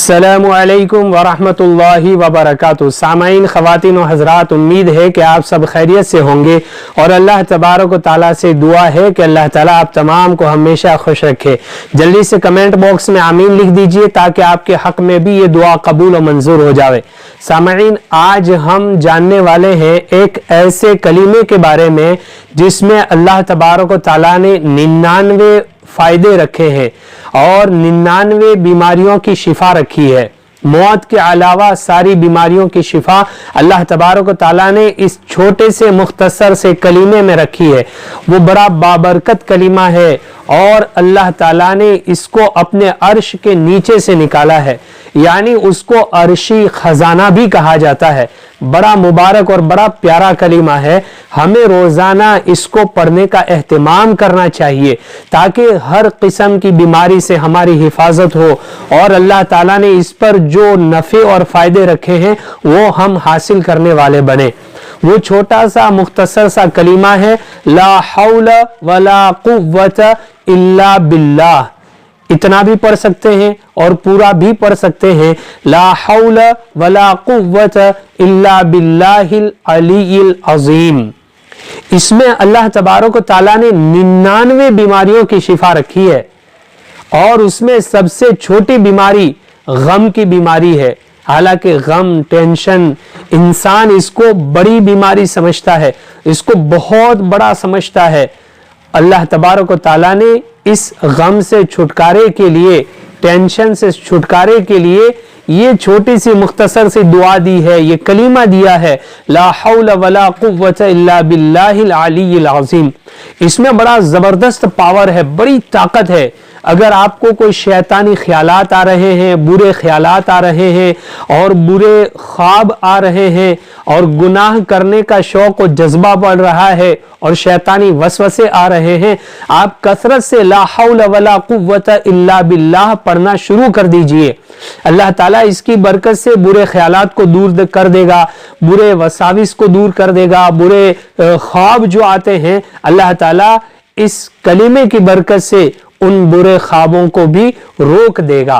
अस्सलामु अलैकुम वरहमतुल्लाहि वबरकातुहू। सामाईन, ख़वातीन और हज़रात, उम्मीद है कि आप सब खैरियत से होंगे और अल्लाह तबारक व तआला से दुआ है कि अल्लाह ताला आप तमाम को हमेशा खुश रखे। जल्दी से कमेंट बॉक्स में आमीन लिख दीजिए ताकि आपके हक़ में भी ये दुआ कबूल और मंजूर हो जाए। सामाईन, आज हम जानने वाले हैं एक ऐसे कलीमे के बारे में जिसमें अल्लाह तबारक व तआला ने 99 फायदे रखे हैं और 99 बीमारियों की शिफा रखी है। मौत के अलावा सारी बीमारियों की शिफा अल्लाह तबारक व तआला ने इस छोटे से मुख्तसर से कलीमे में रखी है। वो बड़ा बाबरकत कलीमा है और अल्लाह ताला ने इसको अपने अर्श के नीचे से निकाला है, यानी उसको अर्शी खजाना भी कहा जाता है। बड़ा मुबारक और बड़ा प्यारा कलीमा है। हमें रोजाना इसको पढ़ने का एहतिमाम करना चाहिए ताकि हर किस्म की बीमारी से हमारी हिफाजत हो और अल्लाह ताला ने इस पर जो नफ़े और फायदे रखे हैं वो हम हासिल करने वाले बने। वो छोटा सा मुख्तसर सा कलीमा है, ला हौल वला कुव्वत इल्ला बिल्लाह। इतना भी पढ़ सकते हैं और पूरा भी पढ़ सकते हैं, ला हौल वला कुव्वत इल्ला बिल्लाहिल अलीयिल अज़ीम। इसमें अल्लाह तबारक व तआला ने 99 बीमारियों की शिफा रखी है और उसमें सबसे छोटी बीमारी गम की बीमारी है। हालांकि गम, टेंशन, इंसान इसको बड़ी बीमारी समझता है, इसको बहुत बड़ा समझता है। अल्लाह तबारक व तआला ने इस गम से छुटकारे के लिए, टेंशन से छुटकारे के लिए ये छोटी सी मुख्तसर सी दुआ दी है, ये कलीमा दिया है, ला हौल वला कुव्वत इल्ला बिल्लाहिल अलीयिल अज़ीम। इसमें बड़ा जबरदस्त पावर है, बड़ी ताकत है। अगर आपको कोई शैतानी ख्यालात आ रहे हैं, बुरे ख्यालात आ रहे हैं और बुरे ख्वाब आ रहे हैं और गुनाह करने का शौक और जज्बा बढ़ रहा है और शैतानी वसवसे आ रहे हैं, आप कसरत से ला हौल वला कुव्वत इल्ला बिल्लाह पढ़ना शुरू कर दीजिए। अल्लाह ताला इसकी बरकत से बुरे ख्यालात को दूर कर देगा, बुरे वसाविस को दूर कर देगा, बुरे ख्वाब जो आते हैं अल्लाह ताला इस कलीमे की बरकत से उन बुरे ख्वाबों को भी रोक देगा।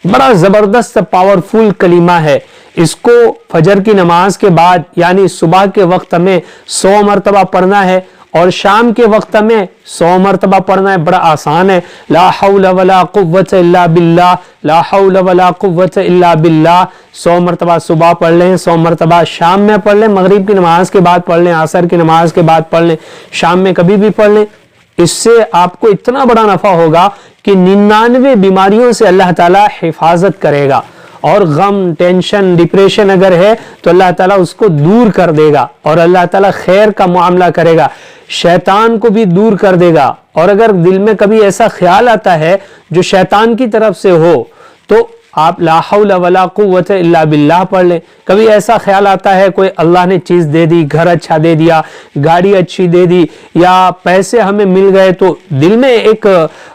बड़ा जबरदस्त पावरफुल कलीमा है। इसको फजर की नमाज के बाद यानी सुबह के वक्त में 100 मरतबा पढ़ना है और शाम के वक्त में 100 मरतबा पढ़ना है। बड़ा आसान है, ला हौल वला कुव्वत इल्ला बिल्लाह, ला हौल वला कुव्वत इल्ला बिल्लाह। 100 मरतबा सुबह पढ़ लें, 100 मरतबा शाम में पढ़ लें, मगरिब की नमाज के बाद पढ़ लें, असर की नमाज के बाद पढ़ लें, शाम में कभी भी पढ़ लें। इससे आपको इतना बड़ा नफा होगा कि 99 बीमारियों से अल्लाह ताला हिफाजत करेगा और गम, टेंशन, डिप्रेशन अगर है तो अल्लाह ताला उसको दूर कर देगा और अल्लाह ताला खैर का मामला करेगा, शैतान को भी दूर कर देगा। और अगर दिल में कभी ऐसा ख्याल आता है जो शैतान की तरफ से हो तो आप ला हौल वला कुव्वत इल्ला बिल्लाह पढ़ लें। कभी ऐसा ख्याल आता है कोई अल्लाह ने चीज़ दे दी, घर अच्छा दे दिया, गाड़ी अच्छी दे दी या पैसे हमें मिल गए, तो दिल में एक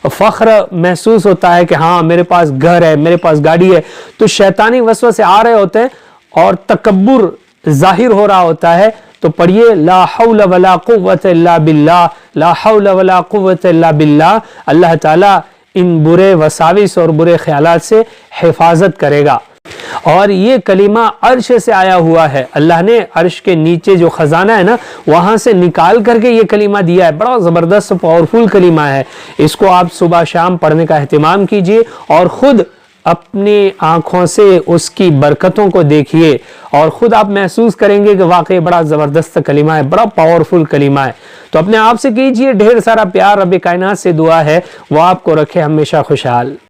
फख्र महसूस होता है कि हाँ मेरे पास घर है, मेरे पास गाड़ी है, तो शैतानी वसवसे आ रहे होते हैं और तकब्बुर जाहिर हो रहा होता है। तो पढ़िए ला हौल वला कुव्वत इल्ला बिल्लाह, ला हौल वला कुव्वत इल्ला बिल्लाह। अल्लाह ताला इन बुरे वसाविस और बुरे ख्यालात से हिफाजत करेगा। और ये कलीमा अर्श से आया हुआ है, अल्लाह ने अर्श के नीचे जो खजाना है ना वहां से निकाल करके ये कलीमा दिया है। बड़ा ज़बरदस्त पावरफुल कलीमा है। इसको आप सुबह शाम पढ़ने का एहतिमाम कीजिए और ख़ुद अपनी आंखों से उसकी बरकतों को देखिए और ख़ुद आप महसूस करेंगे कि वाकई बड़ा ज़बरदस्त कलीमा है, बड़ा पावरफुल कलीमा है। तो अपने आप से कीजिए ढेर सारा प्यार। रब कायनात से दुआ है वो आपको रखे हमेशा खुशहाल।